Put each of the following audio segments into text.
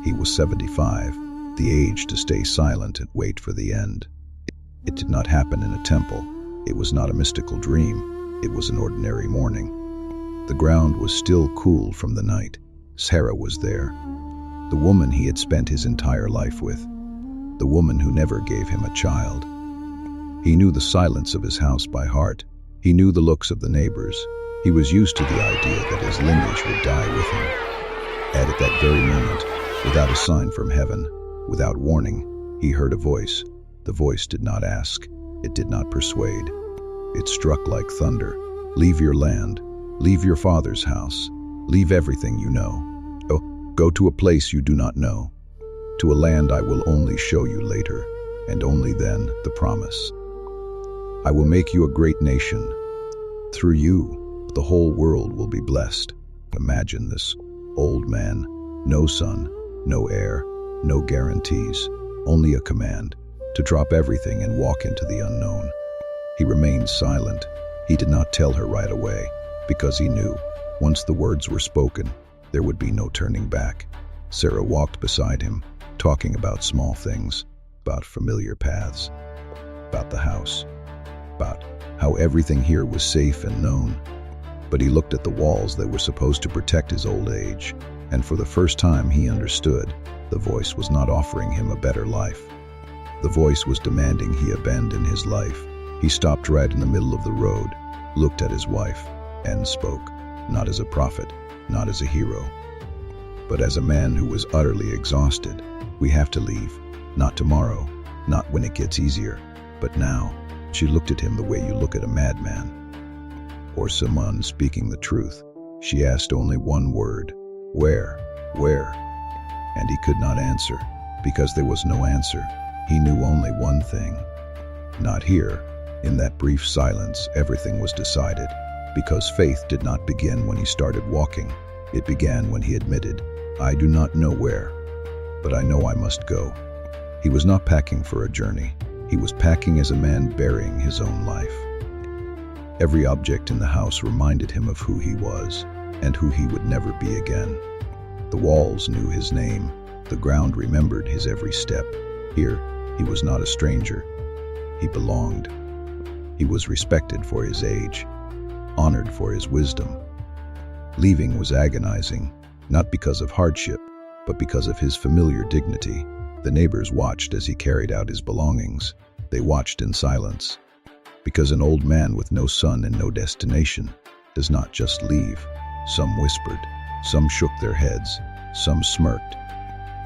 He was 75, the age to stay silent and wait for the end. It did not happen in a temple. It was not a mystical dream. It was an ordinary morning. The ground was still cool from the night. Sarah was there, the woman he had spent his entire life with, the woman who never gave him a child. He knew the silence of his house by heart. He knew the looks of the neighbors. He was used to the idea that his lineage would die with him. And at that very moment, without a sign from heaven, without warning, he heard a voice. The voice did not ask. It did not persuade. It struck like thunder. Leave your land. Leave your father's house. Leave everything you know. Go to a place you do not know. To a land I will only show you later, and only then the promise. I will make you a great nation. Through you, the whole world will be blessed. Imagine this. Old man, no son, no heir, no guarantees, only a command to drop everything and walk into the unknown. He remained silent. He did not tell her right away, because he knew, once the words were spoken, there would be no turning back. Sarah walked beside him, talking about small things, about familiar paths, about the house, about how everything here was safe and known. But he looked at the walls that were supposed to protect his old age, and for the first time he understood the voice was not offering him a better life. The voice was demanding he abandon his life. He stopped right in the middle of the road, looked at his wife, and spoke, not as a prophet, not as a hero, but as a man who was utterly exhausted. We have to leave, not tomorrow, not when it gets easier, but now. She looked at him the way you look at a madman, or someone speaking the truth. She asked only one word, where? And he could not answer, because there was no answer. He knew only one thing, not here. In that brief silence, everything was decided, because faith did not begin when he started walking. It began when he admitted, I do not know where, but I know I must go. He was not packing for a journey. He was packing as a man burying his own life. Every object in the house reminded him of who he was and who he would never be again. The walls knew his name. The ground remembered his every step. Here, he was not a stranger. He belonged. He was respected for his age, honored for his wisdom. Leaving was agonizing, not because of hardship, but because of his familiar dignity. The neighbors watched as he carried out his belongings. They watched in silence, because an old man with no son and no destination does not just leave. Some whispered, some shook their heads, some smirked.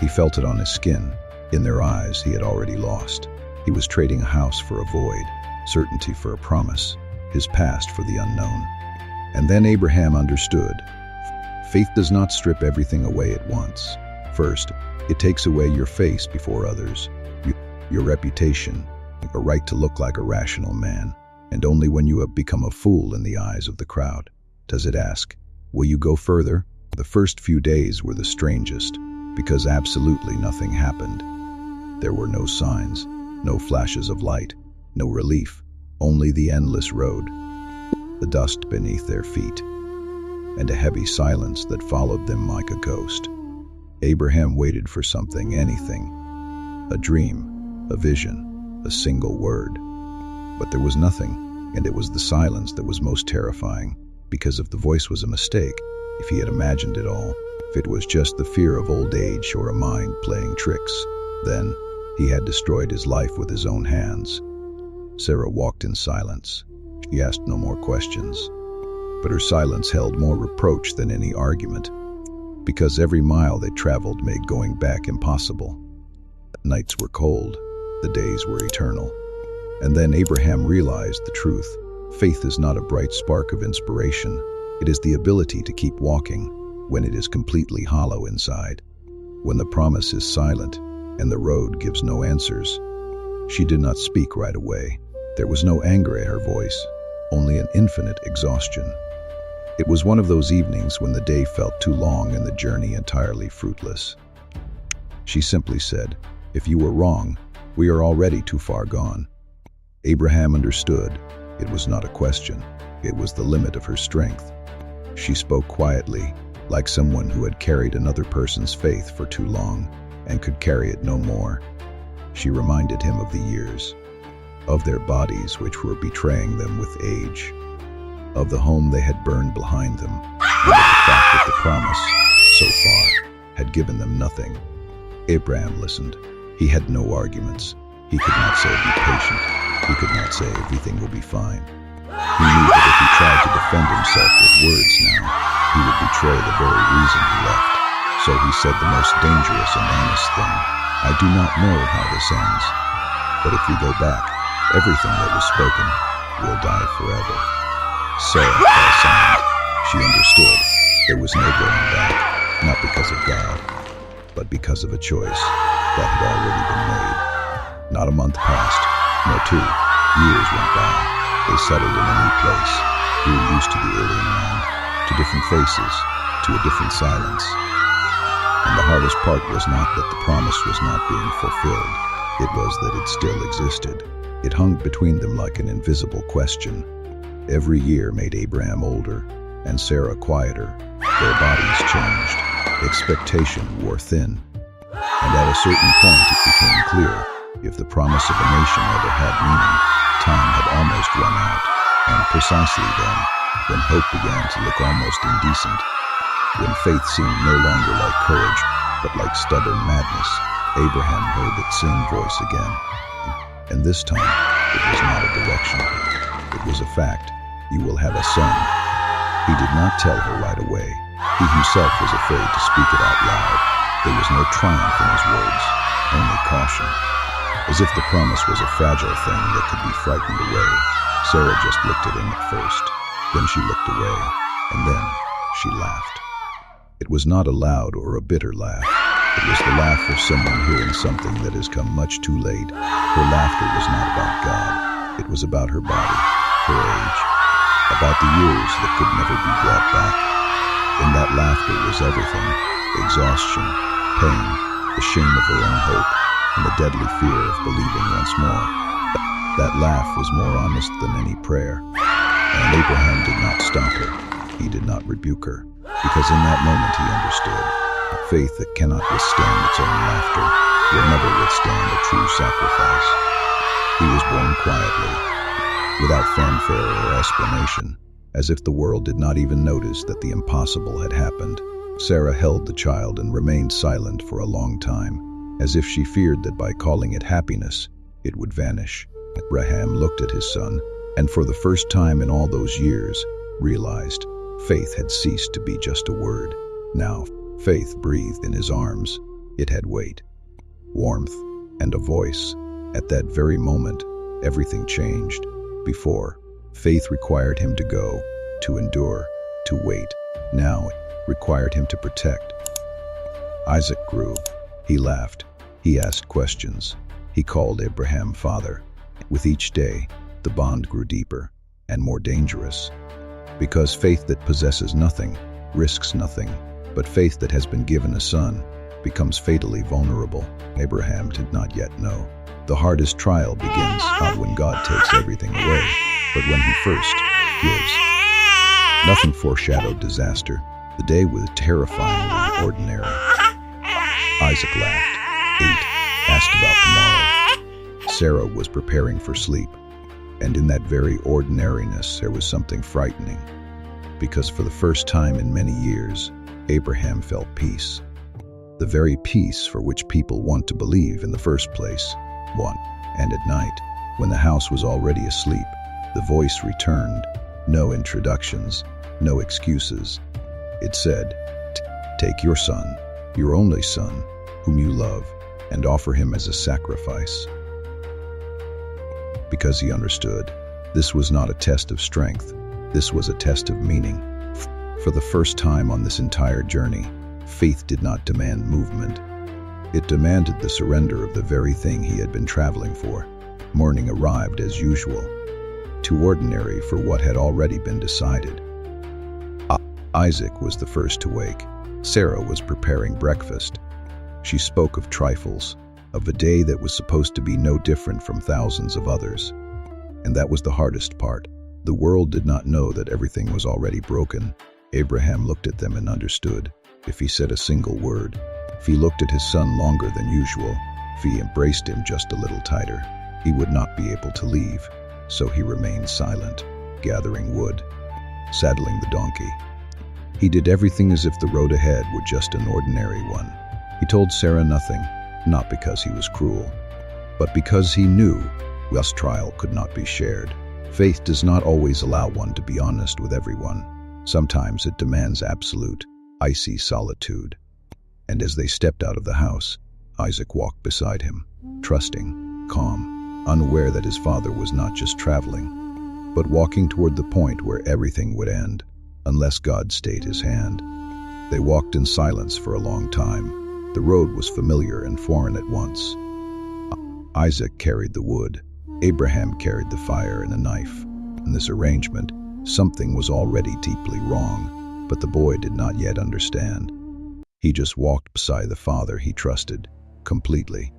He felt it on his skin. In their eyes, he had already lost. He was trading a house for a void, certainty for a promise, his past for the unknown. And then Abraham understood. Faith does not strip everything away at once. First, it takes away your face before others, your reputation, a right to look like a rational man, and only when you have become a fool in the eyes of the crowd does it ask, will you go further? The first few days were the strangest, because absolutely nothing happened. There were no signs, no flashes of light, no relief, only the endless road, the dust beneath their feet, and a heavy silence that followed them like a ghost. Abraham waited for something, anything, a dream, a vision, a single word. But there was nothing, and it was the silence that was most terrifying, because if the voice was a mistake, if he had imagined it all, if it was just the fear of old age or a mind playing tricks, then he had destroyed his life with his own hands. Sarah walked in silence. She asked no more questions, but her silence held more reproach than any argument, because every mile they traveled made going back impossible. The nights were cold, the days were eternal. And then Abraham realized the truth. Faith is not a bright spark of inspiration. It is the ability to keep walking when it is completely hollow inside, when the promise is silent and the road gives no answers. She did not speak right away. There was no anger in her voice, only an infinite exhaustion. It was one of those evenings when the day felt too long and the journey entirely fruitless. She simply said, if you were wrong, we are already too far gone. Abraham understood. It was not a question. It was the limit of her strength. She spoke quietly, like someone who had carried another person's faith for too long and could carry it no more. She reminded him of the years, of their bodies which were betraying them with age, of the home they had burned behind them, and of the fact that the promise, so far, had given them nothing. Abraham listened. He had no arguments. He could not say, "Be patient." He could not say, "Everything will be fine." He knew that if he tried to defend himself with words now, he would betray the very reason he left. So he said the most dangerous and honest thing: "I do not know how this ends, but if we go back, everything that was spoken will die forever." Sarah fell silent. She understood there was no going back, not because of God, but because of a choice that had already been made. Not a month passed, nor 2. Years went by. They settled in a new place, grew used to the alien land, to different faces, to a different silence. And the hardest part was not that the promise was not being fulfilled. It was that it still existed. It hung between them like an invisible question. Every year made Abraham older, and Sarah quieter. Their bodies changed. Expectation wore thin. And at a certain point it became clear, if the promise of a nation ever had meaning, time had almost run out. And precisely then, when hope began to look almost indecent, when faith seemed no longer like courage, but like stubborn madness, Abraham heard that same voice again. And this time, it was not a direction. It was a fact. "You will have a son." He did not tell her right away. He himself was afraid to speak it out loud. There was no triumph in his words, only caution. As if the promise was a fragile thing that could be frightened away, Sarah just looked at him at first. Then she looked away, and then she laughed. It was not a loud or a bitter laugh. It was the laugh of someone hearing something that has come much too late. Her laughter was not about God. It was about her body, her age, about the years that could never be brought back. In that laughter was everything: exhaustion, pain, the shame of her own hope, and the deadly fear of believing once more. That laugh was more honest than any prayer. And Abraham did not stop her. He did not rebuke her, because in that moment he understood. Faith that cannot withstand its own laughter will never withstand a true sacrifice. He was born quietly, without fanfare or explanation, as if the world did not even notice that the impossible had happened. Sarah held the child and remained silent for a long time, as if she feared that by calling it happiness, it would vanish. Abraham looked at his son, and for the first time in all those years, realized faith had ceased to be just a word. Now, faith breathed in his arms. It had weight, warmth, and a voice. At that very moment, everything changed. Before, faith required him to go, to endure, to wait. Now, it required him to protect. Isaac grew. He laughed. He asked questions. He called Abraham father. With each day, the bond grew deeper and more dangerous. Because faith that possesses nothing risks nothing, but faith that has been given a son becomes fatally vulnerable. Abraham did not yet know. The hardest trial begins not when God takes everything away, but when he first gives. Nothing foreshadowed disaster. The day was terrifyingly ordinary. Isaac laughed, ate, asked about tomorrow. Sarah was preparing for sleep. And in that very ordinariness, there was something frightening. Because for the first time in many years, Abraham felt peace. The very peace for which people want to believe in the first place. And at night, when the house was already asleep, the voice returned. No introductions, no excuses. It said, "Take your son, your only son, whom you love, and offer him as a sacrifice." Because he understood, this was not a test of strength. This was a test of meaning. For the first time on this entire journey, faith did not demand movement. It demanded the surrender of the very thing he had been traveling for. Morning arrived as usual, too ordinary for what had already been decided. Isaac was the first to wake. Sarah was preparing breakfast. She spoke of trifles, of a day that was supposed to be no different from thousands of others. And that was the hardest part. The world did not know that everything was already broken. Abraham looked at them and understood. If he said a single word, if he looked at his son longer than usual, if he embraced him just a little tighter, he would not be able to leave. So he remained silent, gathering wood, saddling the donkey. He did everything as if the road ahead were just an ordinary one. He told Sarah nothing, not because he was cruel, but because he knew God's trial could not be shared. Faith does not always allow one to be honest with everyone. Sometimes it demands absolute, icy solitude. And as they stepped out of the house, Isaac walked beside him, trusting, calm, unaware that his father was not just traveling, but walking toward the point where everything would end, unless God stayed his hand. They walked in silence for a long time. The road was familiar and foreign at once. Isaac carried the wood. Abraham carried the fire and a knife. In this arrangement, something was already deeply wrong, but the boy did not yet understand. He just walked beside the father he trusted, completely.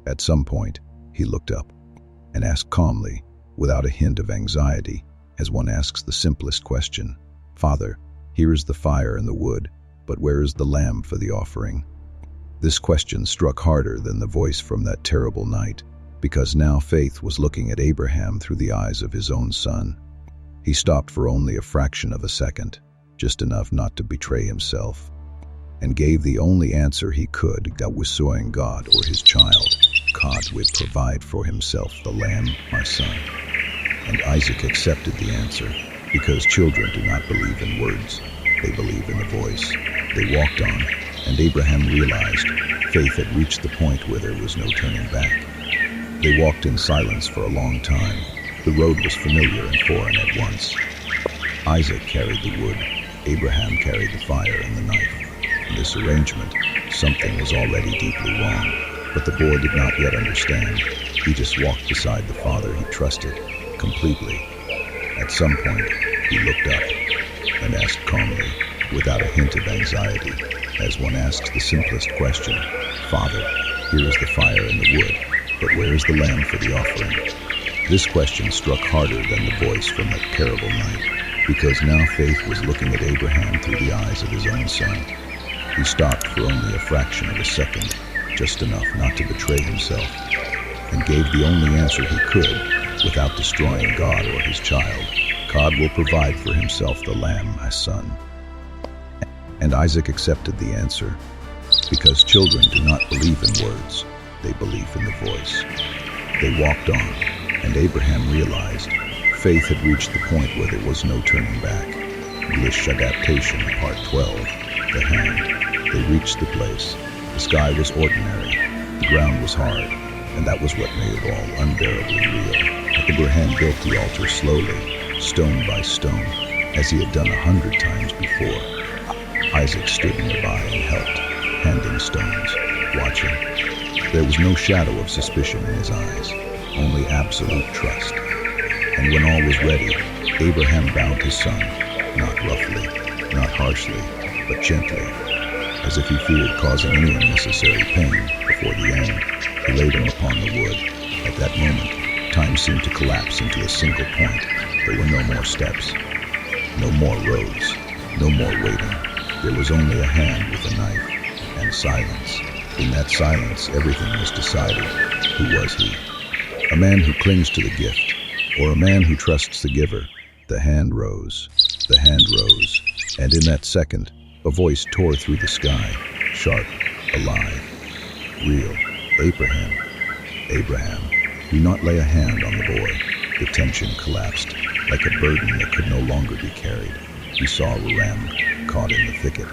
At some point, he looked up and asked calmly, without a hint of anxiety, as one asks the simplest question, "Father, here is the fire and the wood, but where is the lamb for the offering?" This question struck harder than the voice from that terrible night, because now faith was looking at Abraham through the eyes of his own son. He stopped for only a fraction of a second, just enough not to betray himself, and gave the only answer he could, that was showing God or his child. God would provide for himself the lamb, my son. And Isaac accepted the answer, because children do not believe in words, they believe in the voice. They walked on, and Abraham realized faith had reached the point where there was no turning back. They walked in silence for a long time. The road was familiar and foreign at once. Isaac carried the wood, Abraham carried the fire and the knife. In this arrangement, something was already deeply wrong, but the boy did not yet understand. He just walked beside the father he trusted, completely. At some point, he looked up and asked calmly, without a hint of anxiety, as one asks the simplest question, "Father, here is the fire and the wood, but where is the lamb for the offering?" This question struck harder than the voice from that terrible night, because now faith was looking at Abraham through the eyes of his own son. He stopped for only a fraction of a second, just enough not to betray himself, and gave the only answer he could, without destroying God or his child. "God will provide for himself the lamb, my son." And Isaac accepted the answer, because children do not believe in words, they believe in the voice. They walked on, and Abraham realized faith had reached the point where there was no turning back. English adaptation, part 12, the hand. They reached the place. The sky was ordinary, the ground was hard, and that was what made it all unbearably real. Abraham built the altar slowly, stone by stone, as he had done 100 times before. Isaac stood nearby and helped, handing stones, watching. There was no shadow of suspicion in his eyes, only absolute trust. And when all was ready, Abraham bound his son, not roughly, not harshly, but gently, as if he feared causing any unnecessary pain. Before the end, he laid him upon the wood. At that moment, time seemed to collapse into a single point. There were no more steps, no more roads, no more waiting. There was only a hand with a knife, and silence. In that silence, everything was decided. Who was he? A man who clings to the gift, or a man who trusts the giver? The hand rose, and in that second, a voice tore through the sky, sharp, alive, real. "Abraham, Abraham, do not lay a hand on the boy." The tension collapsed, like a burden that could no longer be carried. He saw a ram caught in the thicket,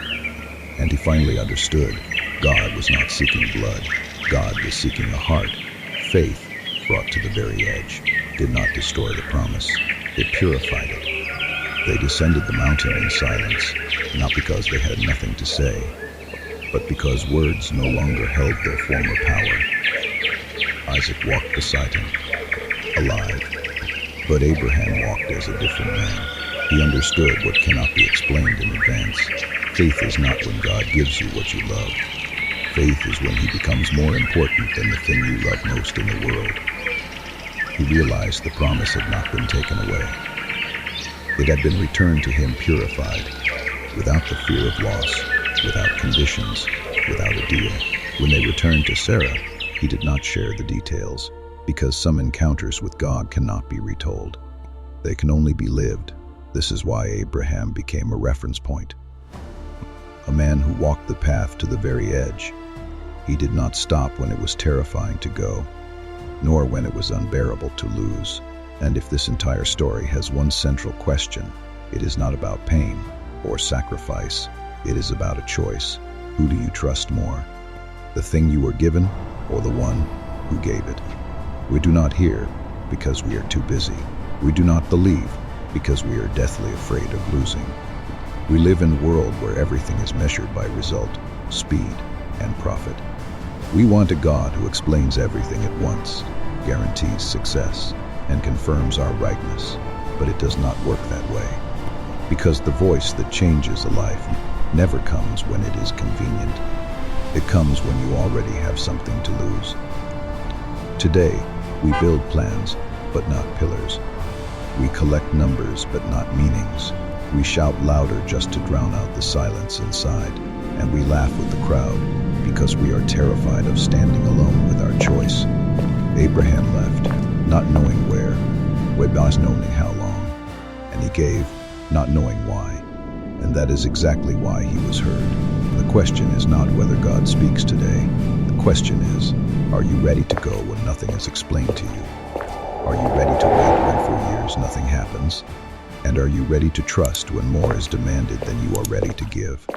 and he finally understood. God was not seeking blood, God was seeking a heart. Faith, brought to the very edge, did not destroy the promise, it purified it. They descended the mountain in silence, not because they had nothing to say, but because words no longer held their former power. Isaac walked beside him, alive, but Abraham walked as a different man. He understood what cannot be explained in advance. Faith is not when God gives you what you love. Faith is when he becomes more important than the thing you love most in the world. He realized the promise had not been taken away. It had been returned to him purified. without the fear of loss, without conditions, without a deal. When they returned to Sarah, he did not share the details, because some encounters with God cannot be retold. They can only be lived. This is why Abraham became a reference point. A man who walked the path to the very edge. He did not stop when it was terrifying to go, nor when it was unbearable to lose. And if this entire story has one central question, it is not about pain or sacrifice. It is about a choice. Who do you trust more? The thing you were given, or the one who gave it? We do not hear because we are too busy. We do not believe because we are deathly afraid of losing. We live in a world where everything is measured by result, speed, and profit. We want a God who explains everything at once, guarantees success, and confirms our rightness. But it does not work that way, because the voice that changes a life never comes when it is convenient. It comes when you already have something to lose. Today, we build plans, but not pillars. We collect numbers, but not meanings. We shout louder just to drown out the silence inside, and we laugh with the crowd because we are terrified of standing alone with our choice. Abraham left, not knowing where, not knowing how long, and he gave, not knowing why, and that is exactly why he was heard. The question is not whether God speaks today. The question is, are you ready to go when nothing is explained to you? Are you ready to wait when for years nothing happens? And are you ready to trust when more is demanded than you are ready to give?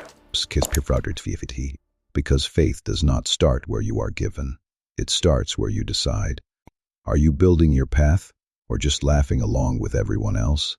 Because faith does not start where you are given. It starts where you decide. Are you building your path, or just laughing along with everyone else?